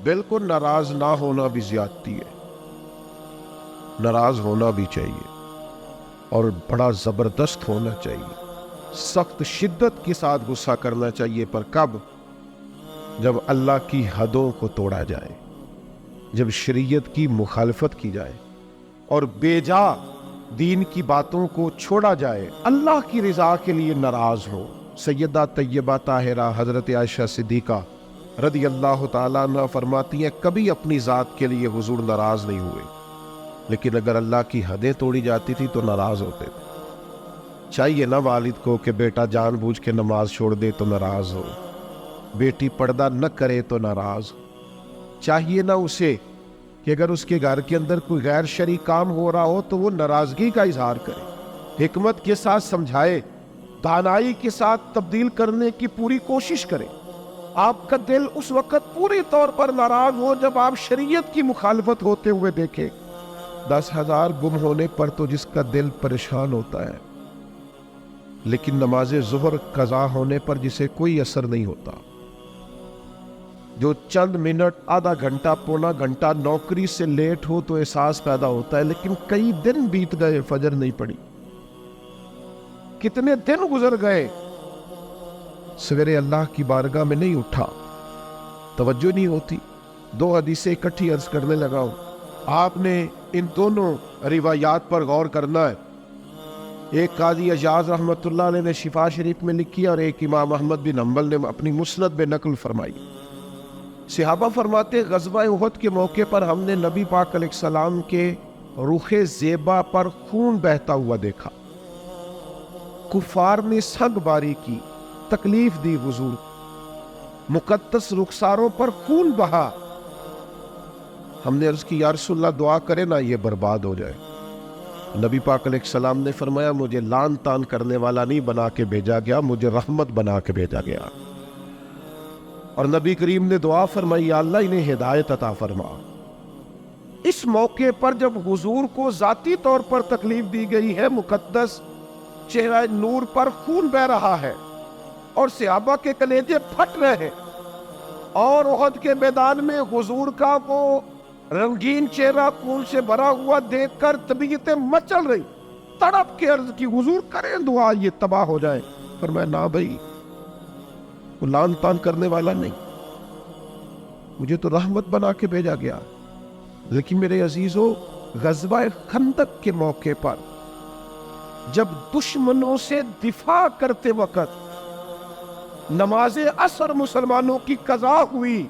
بالکل ناراض نہ ہونا بھی زیادتی ہے، ناراض ہونا بھی چاہیے اور بڑا زبردست ہونا چاہیے، سخت شدت کے ساتھ غصہ کرنا چاہیے، پر کب؟ جب اللہ کی حدوں کو توڑا جائے، جب شریعت کی مخالفت کی جائے اور بے جا دین کی باتوں کو چھوڑا جائے، اللہ کی رضا کے لیے ناراض ہو۔ سیدہ طیبہ طاہرہ حضرت عائشہ صدیقہ رضی اللہ تعالیٰ عنہ فرماتی ہیں کبھی اپنی ذات کے لیے حضور ناراض نہیں ہوئے، لیکن اگر اللہ کی حدیں توڑی جاتی تھی تو ناراض ہوتے تھے۔ چاہیے نا والد کو کہ بیٹا جان بوجھ کے نماز چھوڑ دے تو ناراض ہو، بیٹی پردہ نہ کرے تو ناراض ہو۔ چاہیے نا اسے کہ اگر اس کے گھر کے اندر کوئی غیر شرعی کام ہو رہا ہو تو وہ ناراضگی کا اظہار کرے، حکمت کے ساتھ سمجھائے، دانائی کے ساتھ تبدیل کرنے کی پوری کوشش کرے۔ آپ کا دل اس وقت پوری طور پر ناراض ہو جب آپ شریعت کی مخالفت ہوتے ہوئے دیکھیں۔ 10,000 گم ہونے پر تو جس کا دل پریشان ہوتا ہے، لیکن نماز ظہر قضا ہونے پر جسے کوئی اثر نہیں ہوتا، جو چند منٹ، آدھا گھنٹہ، پونا گھنٹہ نوکری سے لیٹ ہو تو احساس پیدا ہوتا ہے، لیکن کئی دن بیت گئے، فجر نہیں پڑی، کتنے دن گزر گئے، سویرے اللہ کی بارگاہ میں نہیں اٹھا، توجہ نہیں ہوتی۔ 2 حدیثیں اکٹھی عرض کرنے لگا ہوں، آپ نے ان دونوں روایات پر غور کرنا ہے۔ ایک قاضی اجاز رحمۃ اللہ علیہ نے شفا شریف میں لکھی اور ایک امام احمد بن حنبل نے اپنی مسند میں نقل فرمائی۔ صحابہ فرماتے غزوہ احد کے موقع پر ہم نے نبی پاک علیہ السلام کے رخ زیبا پر خون بہتا ہوا دیکھا، کفار نے سنگ باری کی، تکلیف دی، حضور مقدس رخساروں پر خون بہا۔ ہم نے عرض کی یا رسول اللہ دعا کرے نا یہ برباد ہو جائے۔ نبی پاک علیہ السلام نے فرمایا مجھے لان تان کرنے والا نہیں بنا کے بھیجا گیا، مجھے رحمت بنا کے بھیجا گیا۔ اور نبی کریم نے دعا فرمائی یا اللہ انہیں ہدایت عطا فرما۔ اس موقع پر جب حضور کو ذاتی طور پر تکلیف دی گئی ہے، مقدس چہرہ نور پر خون بہ رہا ہے اور صحابہ کے کلیجے پھٹ رہے ہیں، اور احد کے میدان میں حضور کا وہ رنگین چہرہ خون سے بھرا ہوا دیکھ کر طبیعتیں مچل رہی، تڑپ کے عرض کی حضور کریں دعا یہ تباہ ہو جائے۔ فرمایا نہ بھائی، وہ لان تان کرنے والا نہیں، مجھے تو رحمت بنا کے بھیجا گیا۔ لیکن میرے عزیزو، غزوہ خندق کے موقع پر جب دشمنوں سے دفاع کرتے وقت نماز عصر مسلمانوں کی قضا ہوئی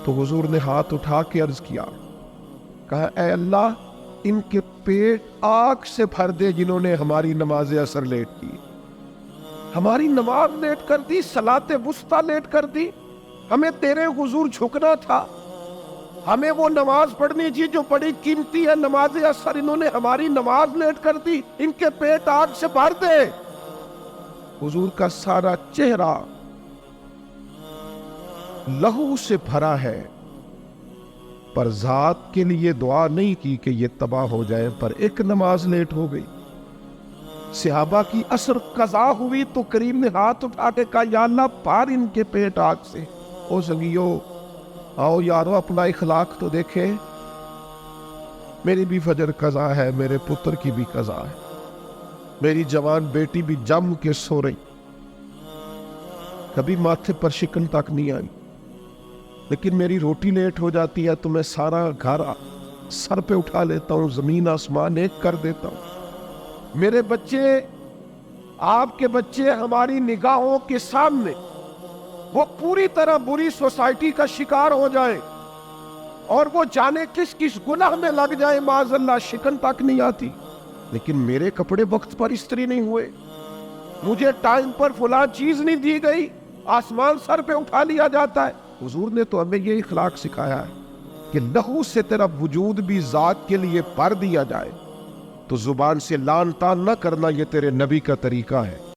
تو حضور نے ہاتھ اٹھا کے عرض کیا، کہا اے اللہ ان کے پیٹ آگ سے بھر دے جنہوں نے ہماری نماز عصر لیٹ کی، ہماری نماز لیٹ کر دی، صلاۃ وسطیٰ لیٹ کر دی۔ ہمیں تیرے حضور جھکنا تھا، ہمیں وہ نماز پڑھنی تھی جو بڑی قیمتی ہے، نماز عصر، انہوں نے ہماری نماز لیٹ کر دی، ان کے پیٹ آگ سے بھر دے۔ حضور کا سارا چہرہ لہو سے بھرا ہے، پر ذات کے لیے دعا نہیں کی کہ یہ تباہ ہو جائے، پر ایک نماز لیٹ ہو گئی۔ صحابہ کی عصر قضا ہوئی تو کریم نے ہاتھ اٹھا کے کہا یا اللہ پار ان کے پیٹ آگ سے۔ او سنگیو، آؤ یارو اپنا اخلاق تو دیکھے، میری بھی فجر قضا ہے، میرے پتر کی بھی قضا ہے، میری جوان بیٹی بھی جم کے سو رہی، کبھی ماتھے پر شکن تک نہیں آئی، لیکن میری روٹی لیٹ ہو جاتی ہے تو میں سارا گھر سر پہ اٹھا لیتا ہوں، زمین آسمان ایک کر دیتا ہوں۔ میرے بچے، آپ کے بچے ہماری نگاہوں کے سامنے وہ پوری طرح بری سوسائٹی کا شکار ہو جائے اور وہ جانے کس کس گناہ میں لگ جائے، معاذ اللہ شکن تک نہیں آتی، لیکن میرے کپڑے وقت پر استری نہیں ہوئے، مجھے ٹائم پر فلاں چیز نہیں دی گئی، آسمان سر پہ اٹھا لیا جاتا ہے۔ حضور نے تو ہمیں یہ اخلاق سکھایا ہے کہ لہو سے تیرا وجود بھی ذات کے لیے بھر دیا جائے، تو زبان سے لان تان نہ کرنا، یہ تیرے نبی کا طریقہ ہے۔